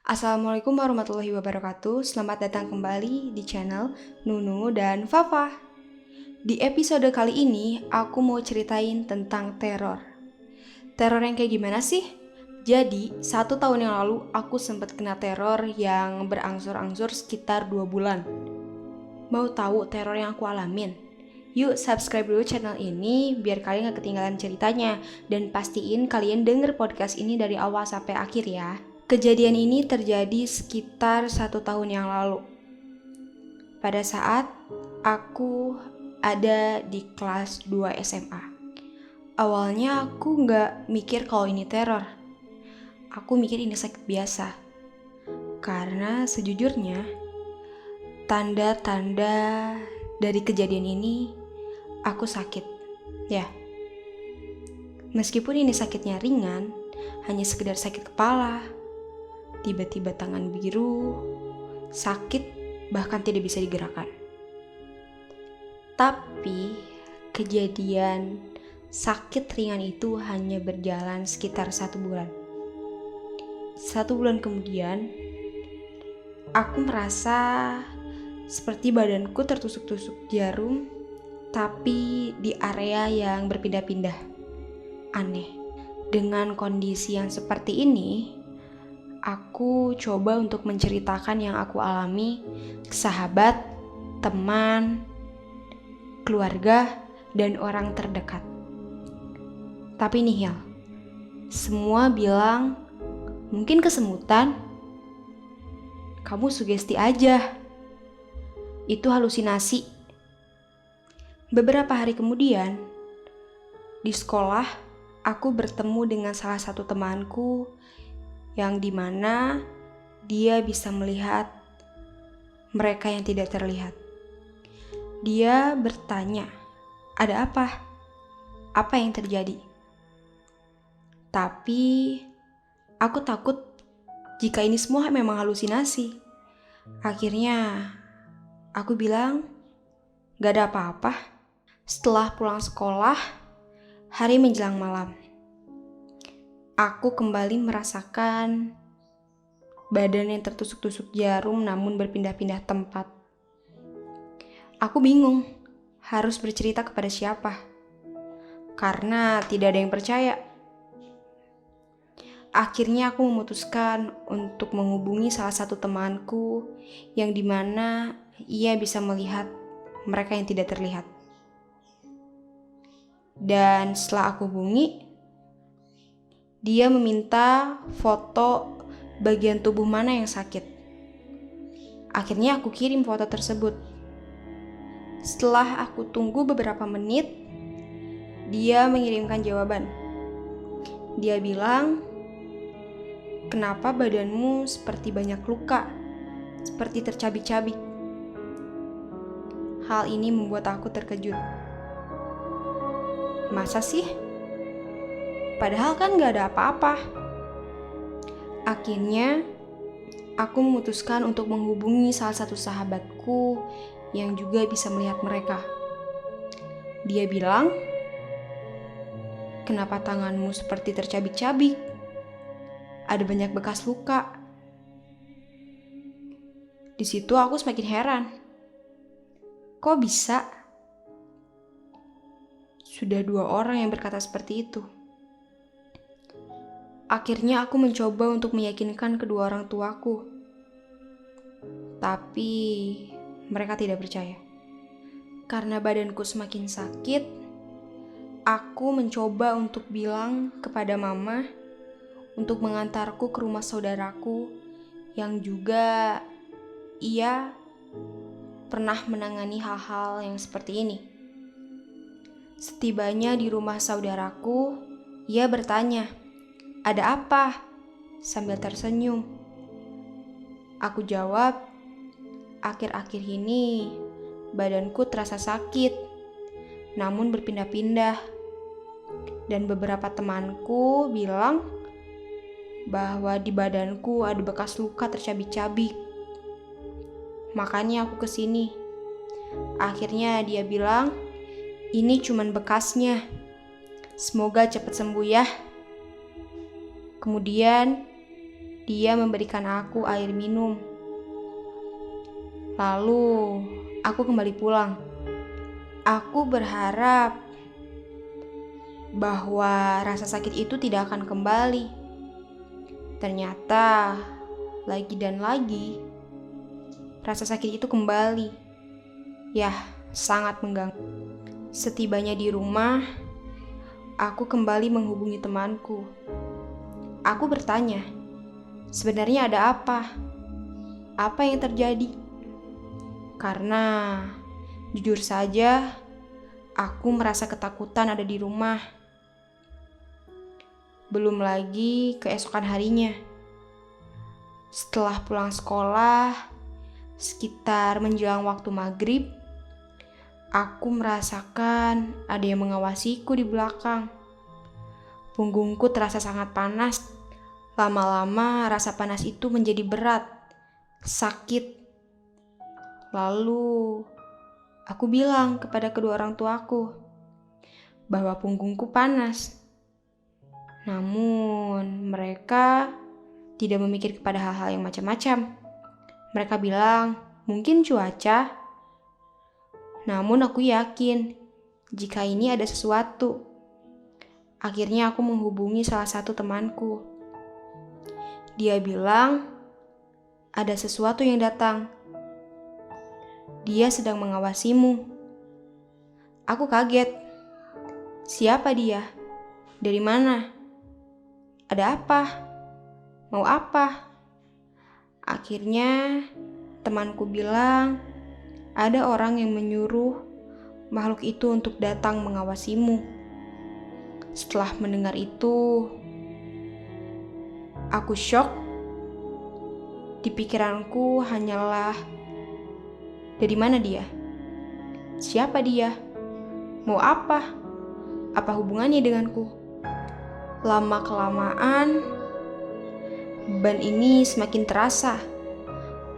Assalamualaikum warahmatullahi wabarakatuh. Selamat datang kembali di channel Nunu dan Fafa. Di episode kali ini aku mau ceritain tentang teror. Teror yang kayak gimana sih? Jadi 1 tahun yang lalu aku sempat kena teror yang berangsur-angsur sekitar 2 bulan. Mau tahu teror yang aku alamin? Yuk subscribe dulu channel ini biar kalian gak ketinggalan ceritanya. Dan pastiin kalian denger podcast ini dari awal sampai akhir ya. Kejadian ini terjadi sekitar 1 tahun yang lalu. Pada saat aku ada di kelas 2 SMA. Awalnya aku gak mikir kalau ini teror. Aku mikir ini sakit biasa. Karena sejujurnya, tanda-tanda dari kejadian ini, aku sakit. Ya, meskipun ini sakitnya ringan, hanya sekedar sakit kepala, tiba-tiba tangan biru, sakit, bahkan tidak bisa digerakkan. Tapi kejadian sakit ringan itu hanya berjalan sekitar 1 bulan. 1 bulan kemudian, aku merasa seperti badanku tertusuk-tusuk jarum, tapi di area yang berpindah-pindah. Aneh. Dengan kondisi yang seperti ini, aku coba untuk menceritakan yang aku alami ke sahabat, teman, keluarga, dan orang terdekat. Tapi nihil. Semua bilang, mungkin kesemutan, kamu sugesti aja. Itu halusinasi. Beberapa hari kemudian, di sekolah, aku bertemu dengan salah satu temanku yang dimana dia bisa melihat mereka yang tidak terlihat. Dia bertanya, ada apa? Apa yang terjadi? Tapi aku takut jika ini semua memang halusinasi. Akhirnya aku bilang, gak ada apa-apa. Setelah pulang sekolah, hari menjelang malam, aku kembali merasakan badan yang tertusuk-tusuk jarum namun berpindah-pindah tempat. Aku bingung harus bercerita kepada siapa, karena tidak ada yang percaya. Akhirnya aku memutuskan untuk menghubungi salah satu temanku yang dimana ia bisa melihat mereka yang tidak terlihat. Dan setelah aku hubungi, dia meminta foto bagian tubuh mana yang sakit. Akhirnya aku kirim foto tersebut. Setelah aku tunggu beberapa menit, dia mengirimkan jawaban. Dia bilang, kenapa badanmu seperti banyak luka, seperti tercabik-cabik. Hal ini membuat aku terkejut. Masa sih? Padahal kan gak ada apa-apa. Akhirnya, aku memutuskan untuk menghubungi salah satu sahabatku yang juga bisa melihat mereka. Dia bilang, kenapa tanganmu seperti tercabik-cabik? Ada banyak bekas luka. Di situ aku semakin heran. Kok bisa? Sudah 2 orang yang berkata seperti itu. Akhirnya aku mencoba untuk meyakinkan kedua orang tuaku. Tapi mereka tidak percaya. Karena badanku semakin sakit, aku mencoba untuk bilang kepada mama untuk mengantarku ke rumah saudaraku yang juga ia pernah menangani hal-hal yang seperti ini. Setibanya di rumah saudaraku, ia bertanya, ada apa? Sambil tersenyum. Aku jawab, akhir-akhir ini badanku terasa sakit, namun berpindah-pindah. Dan beberapa temanku bilang bahwa di badanku ada bekas luka tercabik-cabik. Makanya aku kesini. Akhirnya dia bilang, ini cuman bekasnya. Semoga cepat sembuh ya. Kemudian Dia memberikan aku air minum. Lalu, aku kembali pulang. Aku berharap bahwa rasa sakit itu tidak akan kembali. Ternyata, lagi dan lagi, rasa sakit itu kembali. Yah, sangat mengganggu. Setibanya di rumah, aku kembali menghubungi temanku. Aku bertanya, sebenarnya ada apa? Apa yang terjadi? Karena, jujur saja, aku merasa ketakutan ada di rumah. Belum lagi keesokan harinya. Setelah pulang sekolah, sekitar menjelang waktu maghrib, aku merasakan ada yang mengawasiku di belakang. Punggungku terasa sangat panas. Lama-lama rasa panas itu menjadi berat, sakit. Lalu, aku bilang kepada kedua orang tuaku bahwa punggungku panas. Namun, mereka tidak memikir kepada hal-hal yang macam-macam. Mereka bilang, mungkin cuaca. Namun aku yakin, jika ini ada sesuatu. Akhirnya aku menghubungi salah satu temanku. Dia bilang, ada sesuatu yang datang. Dia sedang mengawasimu. Aku kaget. Siapa dia? Dari mana? Ada apa? Mau apa? Akhirnya temanku bilang, ada orang yang menyuruh makhluk itu untuk datang mengawasimu. Setelah mendengar itu, aku syok. Di pikiranku hanyalah, dari mana dia? Siapa dia? Mau apa? Apa hubungannya denganku? Lama-kelamaan, beban ini semakin terasa.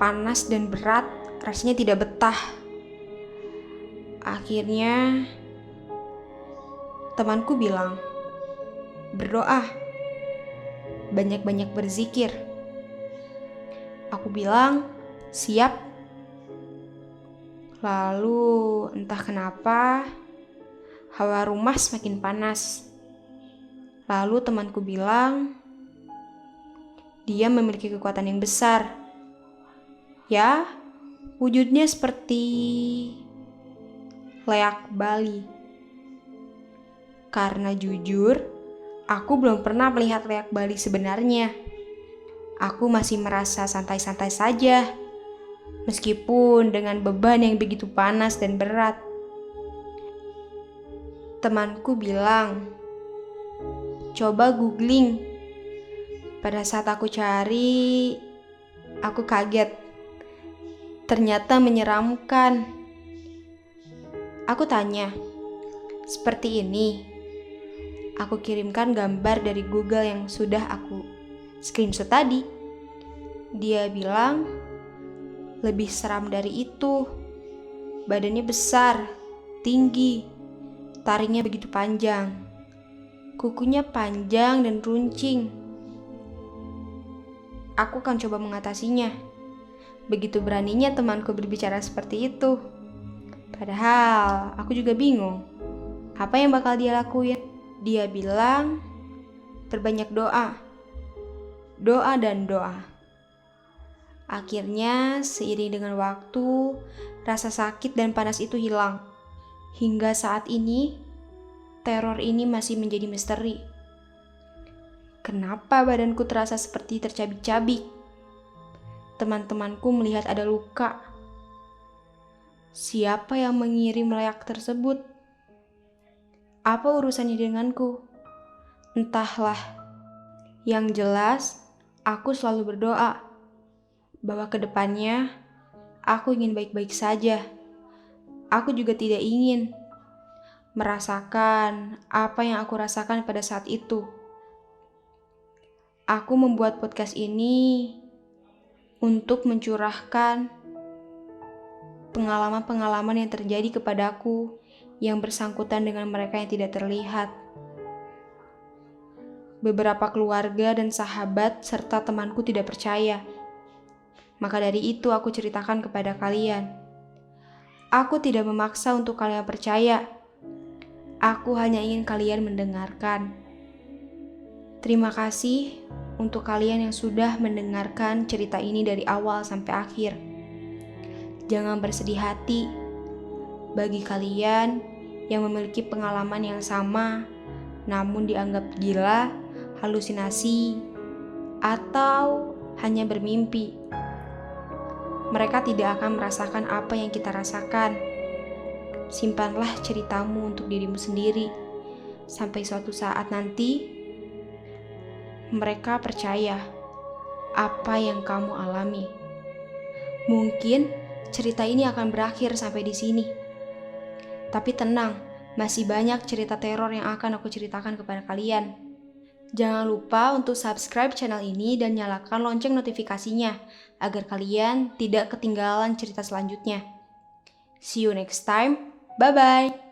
Panas dan berat, rasanya tidak betah. Akhirnya, temanku bilang, berdoa, banyak-banyak berzikir. Aku bilang, siap. Lalu entah kenapa, hawa rumah semakin panas. Lalu temanku bilang, dia memiliki kekuatan yang besar. Ya, wujudnya seperti leak Bali. Karena jujur, aku belum pernah melihat leak Bali sebenarnya. Aku masih merasa santai-santai saja, meskipun dengan beban yang begitu panas dan berat. Temanku bilang, coba googling. Pada saat aku cari, aku kaget. Ternyata menyeramkan. Aku tanya, seperti ini. Aku kirimkan gambar dari Google yang sudah aku screenshot tadi. Dia bilang, lebih seram dari itu. Badannya besar, tinggi, taringnya begitu panjang. Kukunya panjang dan runcing. Aku akan coba mengatasinya. Begitu beraninya temanku berbicara seperti itu. Padahal aku juga bingung. Apa yang bakal dia lakuin? Dia bilang, perbanyak doa. Doa dan doa. Akhirnya, seiring dengan waktu, rasa sakit dan panas itu hilang. Hingga saat ini, teror ini masih menjadi misteri. Kenapa badanku terasa seperti tercabik-cabik? Teman-temanku melihat ada luka. Siapa yang mengirim leak tersebut? Apa urusannya denganku? Entahlah. Yang jelas, aku selalu berdoa bahwa kedepannya aku ingin baik-baik saja. Aku juga tidak ingin merasakan apa yang aku rasakan pada saat itu. Aku membuat podcast ini untuk mencurahkan pengalaman-pengalaman yang terjadi kepadaku yang bersangkutan dengan mereka yang tidak terlihat. Beberapa keluarga dan sahabat serta temanku tidak percaya. Maka dari itu aku ceritakan kepada kalian. Aku tidak memaksa untuk kalian percaya. Aku hanya ingin kalian mendengarkan. Terima kasih untuk kalian yang sudah mendengarkan cerita ini dari awal sampai akhir. Jangan bersedih hati. Bagi kalian yang memiliki pengalaman yang sama, namun dianggap gila, halusinasi, atau hanya bermimpi, mereka tidak akan merasakan apa yang kita rasakan. Simpanlah ceritamu untuk dirimu sendiri. Sampai suatu saat nanti, mereka percaya apa yang kamu alami. Mungkin cerita ini akan berakhir sampai di sini. Tapi tenang, masih banyak cerita teror yang akan aku ceritakan kepada kalian. Jangan lupa untuk subscribe channel ini dan nyalakan lonceng notifikasinya agar kalian tidak ketinggalan cerita selanjutnya. See you next time. Bye-bye.